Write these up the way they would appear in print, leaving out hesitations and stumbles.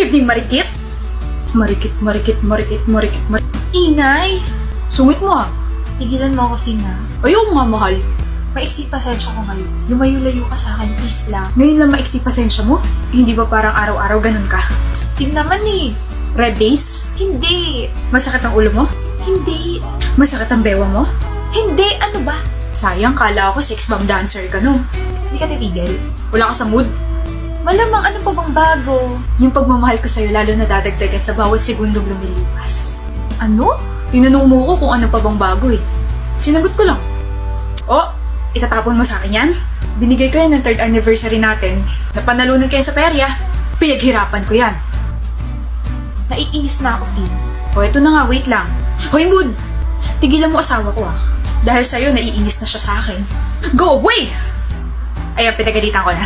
evening, Marikit! Marikit, Marikit, Marikit, Marikit, Marikit. Ingay! Sungit mo ah. Tigilan mo ako, Finn, ha? Ayaw nga, mahal. Maiksi pasensya ko ngayon. Lumayo-layo ka sa akin, please lang. Ngayon lang maiksi pasensya mo? Hindi ba parang araw-araw ganun ka? Finn naman eh. Red days? Hindi. Masakit ang ulo mo? Hindi. Masakit ang bewa mo? Hindi. Ano ba? Sayang, kala ko sex bomb dancer ka no. Hindi ka titigil. Wala ka sa mood? Malamang ano pa bang bago? Yung pagmamahal ko sa'yo lalo na dadagdagan sa bawat segundong lumilipas. Ano? Tinanong mo ko kung ano pa bang bago eh. Sinagot ko lang. Oh, itatapon mo sa akin yan? Binigay ko yan ng 3rd anniversary natin. Napanalunan kayo sa perya. Pinaghirapan ko yan. Naiinis na ako, Finn. O eto na nga, wait lang. Hoy, mood! Tigilan mo asawa ko ah. Dahil sa'yo, naiinis na siya sa akin. Go away! Ayan, pinagalitan ko na.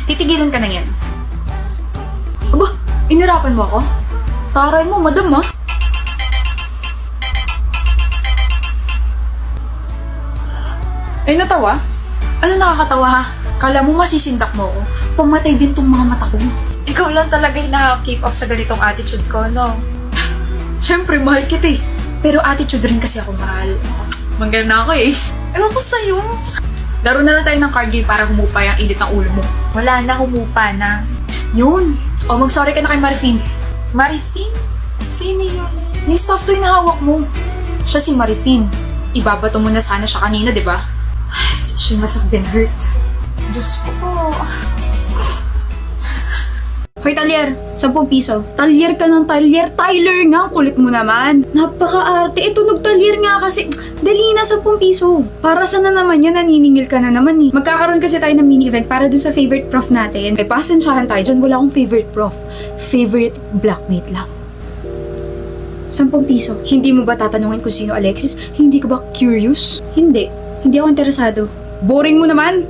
Titigilan ka na yan. Aba, inirapan mo ako? Taray mo, madam ah. Ay, natawa? Ano nakakatawa ha? Kala mo masisindak mo ako? Pamatay din tong mga mata ko. Ikaw lang talaga yung nakaka-keep up sa ganitong attitude ko, no? Siyempre, mahal kita eh. Pero attitude rin kasi ako mahal. Manggal na ako eh. Ewan ko sa'yo. Laro na lang tayo ng card game para humupa yung init ng ulo mo. Wala na, humupa na. Yun. O, mag-sorry ka na kay Marifin. Marifin? Sino yun? Yung stuffed toy na hawak mo. Siya si Marifin. Ibabato mo na sana siya kanina, di ba? She must have been hurt. Diyos ko po. Hoy, Talyer, 10 piso. Talyer ka ng talyer. Tyler nga, ang kulit mo naman. Napaka-arte. Tunog talyer nga kasi. Dali na, 10 piso. Para saan na naman yan? Naniningil ka na naman eh. Magkakaroon kasi tayo ng mini-event para dun sa favorite prof natin. Ay, pasensyahan tayo dyan. Wala akong favorite prof. Favorite blackmate lang. 10 piso. Hindi mo ba tatanungin kung sino Alexis? Hindi ka ba curious? Hindi. Hindi ako interesado. Boring mo naman.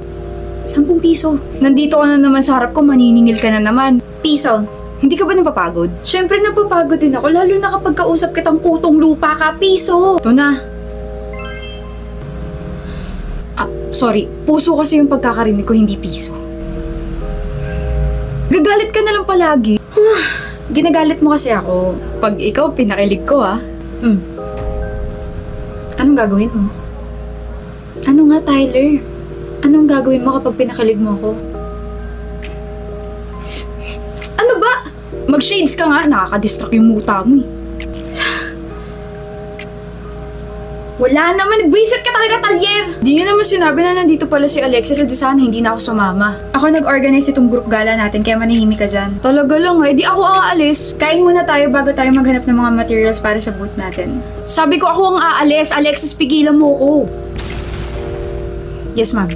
10 piso. Nandito ka na naman sa harap ko, maniningil ka na naman. Piso. Hindi ka ba napapagod? Siyempre napapagod din ako, lalo na kapag kausap kitang kutong lupa ka. Piso. Ito na. Sorry. Puso kasi yung pagkakarinig ko, hindi piso. Gagalit ka na lang palagi. Ginagalit mo kasi ako. Pag ikaw, pinakilig ko ah. Anong gagawin mo? Ano nga, Tyler? Anong gagawin mo kapag pinakilig mo ako? Ano ba? Mag-shades ka nga, nakaka-distract yung muta mo eh. Wala naman, buwisit ka talaga, Talyer! Di nyo naman sinabi na nandito pala si Alexis at sana hindi na ako sumama. Ako nag-organize itong group gala natin kaya manahimik ka dyan. Talaga lang di ako aalis. Kain muna tayo bago tayo maghanap ng mga materials para sa booth natin. Sabi ko ako ang aalis, Alexis, pigilan mo ko. Yes, ma'am.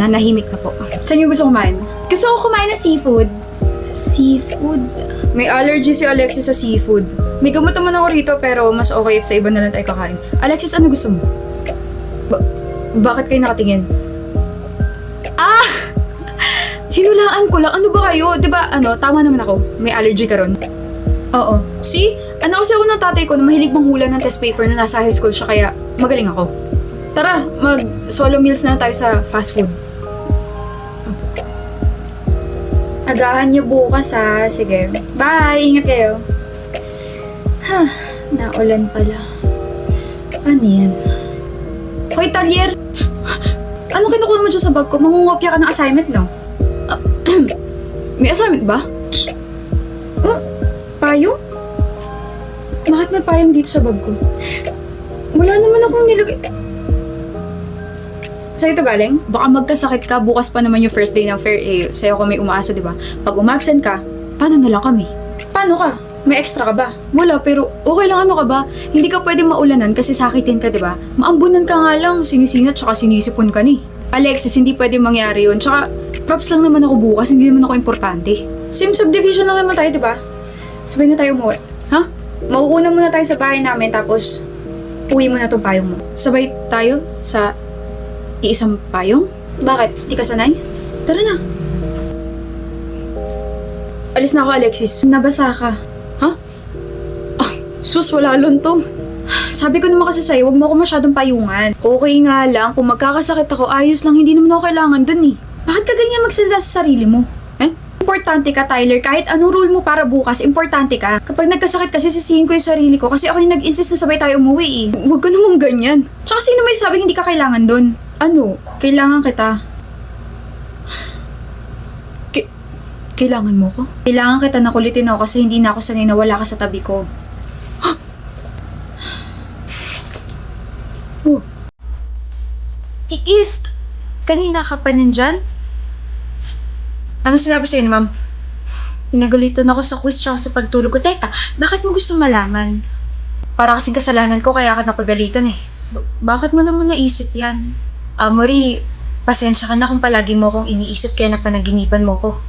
Nanahimik na po. Saan niyo gusto kumain? Gusto ko kumain ng seafood. Seafood? May allergy si Alexis sa seafood. May gamot naman ako rito pero mas okay if sa iba na lang tayo kakain. Alexis, ano gusto mo? Bakit kayo nakatingin? Hinulaan ko lang. Ano ba kayo? Diba, tama naman ako. May allergy ka ron. Oo. See? Kasi ako ng tatay ko na mahilig manghula ng test paper na nasa high school siya kaya magaling ako. Tara, mag-solo meals na tayo sa fast food. Agahan niyo bukas ha. Sige. Bye! Ingat kayo. Naulan pala. Ano yan? Hoy, Talyer! Ano kinukuha mo dyan sa bag ko? Mangungopya ka ng assignment, no? May assignment ba? Payong? Bakit may payong dito sa bag ko? Wala naman akong nilagay. Sa'yo ito galing? Baka magkasakit ka, bukas pa naman yung first day ng fair sa'yo ko may umaasa, di ba? Pag umabsent ka, paano na lang kami? Paano ka? May extra ka ba? Wala, pero okay lang ka ba? Hindi ka pwede maulanan kasi sakitin ka, di ba? Maambunan ka nga lang, sinisinat tsaka sinisipon ka ni. Alexis, hindi pwede mangyari yun. Tsaka, props lang naman ako bukas, hindi naman ako importante. Same subdivision lang naman tayo, di ba? Sabay na tayo umuwi. Ha? Mauuna muna tayo sa bahay namin, tapos uwi mo na tong payong mo. Sabay tayo sa iisang payong? Bakit? Di ka sanay? Tara na. Alis na ako, Alexis. Nabasa ka. Ha? Sus, wala lontong. Sabi ko naman kasi sa'yo, huwag mo ako masyadong payungan. Okay nga lang, kung magkakasakit ako, ayos lang, hindi naman ako kailangan dun eh. Bakit ka ganyan magsalita sa sarili mo? importante ka, Tyler. Kahit anong rule mo para bukas, importante ka. Kapag nagkasakit kasi, sisihin ko yung sarili ko kasi ako yung nag-insist na sabay tayo umuwi eh. Huwag ka namang ganyan. Tsaka sino may sabing hindi ka kailangan dun? Ano? Kailangan kita. Kailangan mo ko? Kailangan kita na kulitin ako kasi hindi na ako sanay na wala ka sa tabi ko. Oh. East! Kanina ka pa nandyan? Ano sinabi sa'yo ni ma'am? Pinagalitan ako sa quiz tsaka sa pagtulog ko. Teka, bakit mo gusto malaman? Para kasing kasalanan ko kaya ka napagalitan eh. Bakit mo naman naisip yan? Mori, pasensya ka na kung palagi mo akong iniisip kaya napanaginipan mo ko.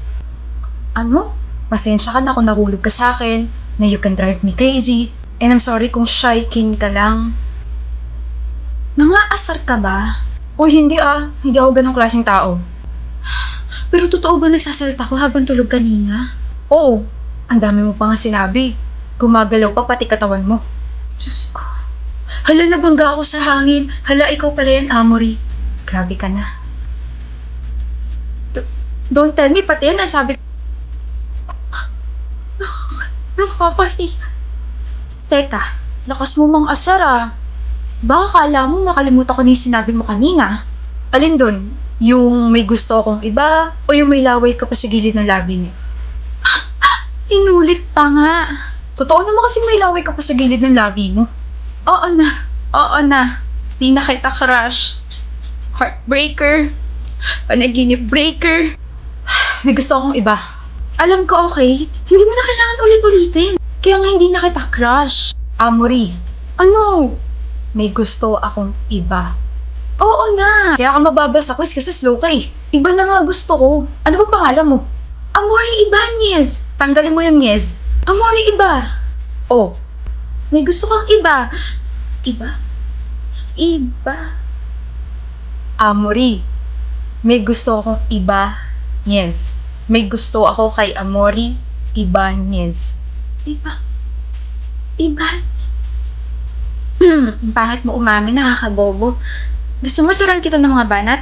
Ano? Pasensya ka na kung nahulog ka sa akin, na you can drive me crazy. And I'm sorry kung shy king ka lang. Nangaasar ka ba? Uy, hindi ah. Hindi ako ganong klaseng tao. Pero totoo ba nagsasalita ko habang tulog kanina? Oo. Ang dami mo pa nga sinabi. Gumagalaw pa pati katawan mo. Diyos ko. Hala, nabangga ako sa hangin. Hala, ikaw pala yan, Amory. Grabe ka na. Don't tell me, pati yan nasabi ko. Napapahiya. Teka, lakas mo mang asar ah. Baka kala mo nakalimutan ko na yung sinabi mo kanina. Alin dun? Yung may gusto akong iba o yung may laway ka pa sa gilid ng labi niya? Inulit pa nga. Totoo naman kasi may laway ka pa sa gilid ng labi mo. Oo na. Oo na. Di na kita crush. Heartbreaker. Panaginip breaker. May gusto akong iba. Alam ko, okay? Hindi mo na kailangan ulit-ulitin. Kaya nga hindi na kita crush. Amory, Ano? may gusto akong iba. Oo na. Kaya ka mababa sa quiz kasi slow ka eh. Iba na nga gusto ko. Ano ba pangalan mo? Amory Ibanez. Tanggalin mo yung yes. Amory Iba. Oh, May gusto kang iba. Iba? Iba. Amory. May gusto akong iba. Yes. May gusto ako kay Amory Ibanez. Iba. Iba. Bakit mo umamin? Nakakabobo. Gusto mo turuan kita ng mga banat?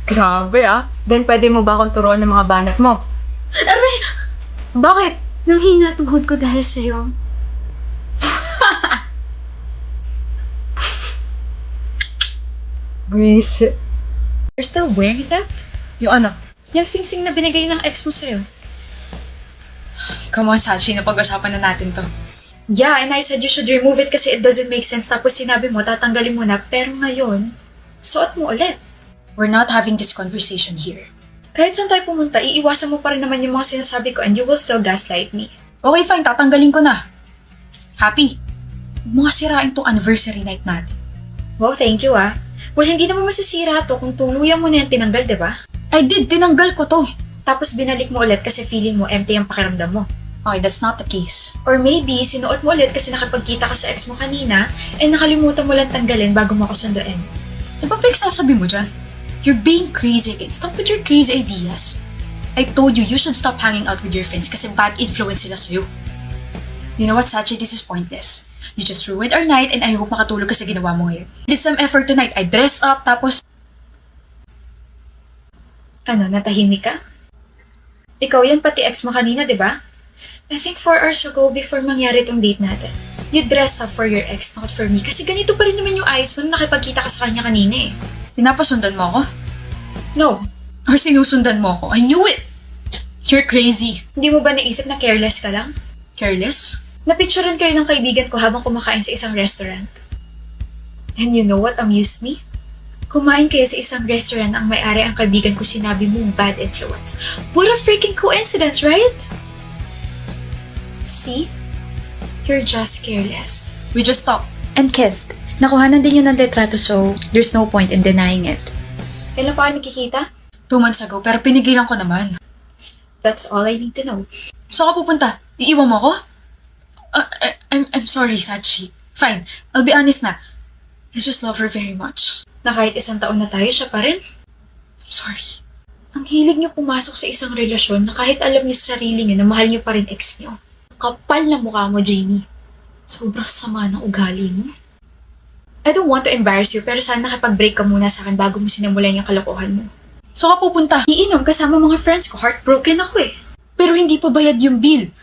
Grabe ah. Then pwede mo ba akong turuan ng mga banat mo? Aray! Bakit? Nang hina tuhod ko dahil sa'yo. Buisit. You're still wearing that? Yung ano? Yung sing-sing na binigay ng ex mo sa'yo. Come on, Sachi. Napag-usapan na natin to. Yeah, and I said you should remove it kasi it doesn't make sense. Tapos sinabi mo, tatanggalin mo na. Pero ngayon, suot mo ulit. We're not having this conversation here. Kahit saan tayo pumunta, iiwasan mo pa rin naman yung mga sinasabi ko and you will still gaslight me. Okay, fine. Tatanggalin ko na. Happy? Mga sirain tong anniversary night natin. Wow, thank you ah. Well, hindi naman masisira to kung tuluyan mo na yan tinanggal, diba? I did. Tinanggal ko to. Tapos binalik mo ulit kasi feeling mo empty ang pakiramdam mo. Okay, that's not the case. Or maybe, sinuot mo ulit kasi nakapagkita ka sa ex mo kanina and nakalimutan mo lang tanggalin bago mo ako sunduin. Ano ba pinagsasabi mo dyan? You're being crazy again. Stop with your crazy ideas. I told you, you should stop hanging out with your friends kasi bad influence sila sa'yo. You know what, Sachi? This is pointless. You just ruined our night and I hope makatulog ka sa ginawa mo ngayon. I did some effort tonight. I dressed up, tapos... Ano, natahimik ka? Ikaw yan pati ex mo kanina, di ba? I think 4 hours ago before mangyari tong date natin, you dressed up for your ex, not for me. Kasi ganito pa rin naman yung ayos mo nung nakipagkita ka sa kanya kanina eh. Pinapasundan mo ako? No, Or sinusundan mo ako? I knew it! You're crazy. hindi mo ba naisip na careless ka lang? Careless? Napicturean kayo ng kaibigan ko habang kumakain sa isang restaurant. And you know what amused me? Kumain kayo sa isang restaurant ang may-ari ang kaibigan ko sinabi mong bad influence. What a freaking coincidence, right? See? You're just careless. We just talked. And kissed. Nakuhanan din yun ng litrato so there's no point in denying it. Kailan pa kayo nakikita? 2 months ago, pero pinigilan ko naman. That's all I need to know. Saan ka pupunta? Iiwan mo ako? I'm sorry, Sachi. Fine, I'll be honest na. I just love her very much. Na kahit 1 taon na tayo, siya pa rin. I'm sorry. Ang hilig niyo pumasok sa isang relasyon na kahit alam niyo sa sarili niyo na mahal niyo pa rin ex niyo. Kapal na mukha mo, Jamie. Sobrang sama ng ugali mo. I don't want to embarrass you, pero sana nakipag-break ka muna sa akin bago mo sinimulan yung kalokohan mo. Saan ka pupunta? Iinom kasama mga friends ko. Heartbroken ako eh. Pero hindi pa bayad yung bill.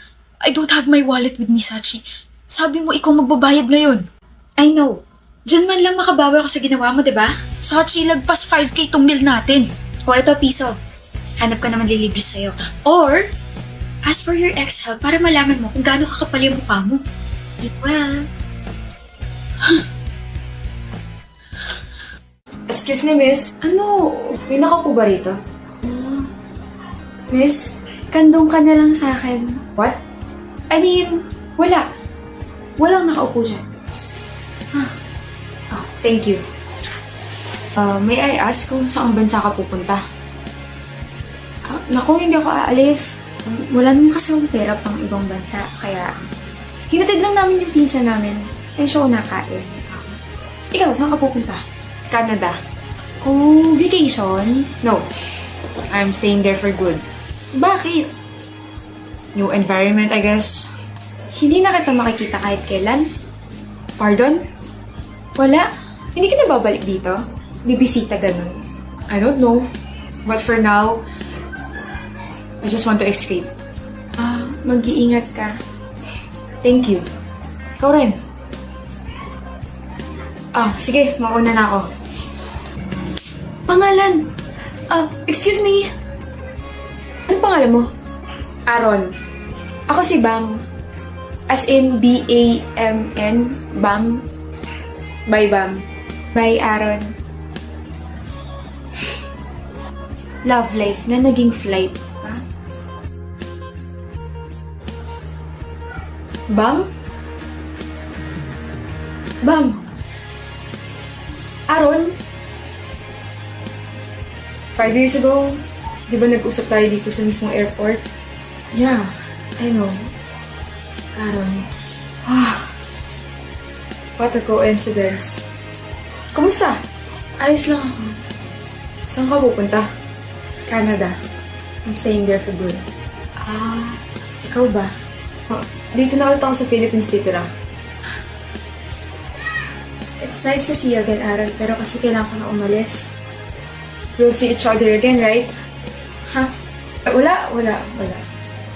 I don't have my wallet with me, Sachi. Sabi mo ikaw magbabayad ngayon. I know. Diyan man lang makabawi ako sa ginawa mo, diba? Sachi, lagpas 5K tong bill natin. O, ito, piso. Hanap ka naman lilibre sa'yo. Or, ask for your ex-help para malaman mo kung gaano kakapal yung mukha mo. Eat well. Excuse me, miss. Ano? May nakaupo ba rito? Miss? Kandong ka na lang sa akin. What? I mean, wala. Walang nakaupo dyan. Oh, thank you. May I ask kung saan bansa ka pupunta? Naku, hindi ako aalis. Wala naman kasi akong pera pang ibang bansa. Kaya, hinatid lang namin yung pinsa namin. Ay, siya ko nakain. Ikaw, saan ka pupunta? Canada. Oh, vacation? No. I'm staying there for good. Bakit? New environment, I guess. Hindi na kita makikita kahit kailan? Pardon? Wala. Hindi ka na babalik dito? Bibisita ganun. I don't know. But for now, I just want to escape. Mag-iingat ka. Thank you. Ikaw rin. Sige, mauna na ako. Pangalan? Excuse me. Ano pangalan mo? Aaron. Ako si Bam. As in B-A-M-N. Bam. Bye, Bam. Bye, Aaron. Love life na naging flight. Ha? Bam? Bam. Aaron? 5 years ago, di ba nag-usap tayo dito sa mismong airport? Yeah, I know. Aaron. What a coincidence. Kumusta? Ayos lang ako. Saan ka pupunta? Canada. I'm staying there for good. Ikaw ba? Dito na ulit ako sa Philippines titira. It's nice to see you again, Aaron. Pero kasi kailangan ko na umalis. We'll see each other again, right? Ha? Wala.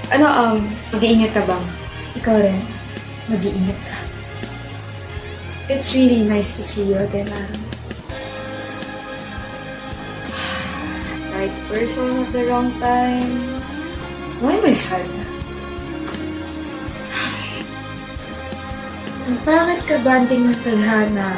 Ano, mag-iingat ka bang? Ikaw rin. Mag-iingat ka. It's really nice to see you again, Aaron. Right person at the wrong time. Why am I sad? Bakit ka banding ng tadhana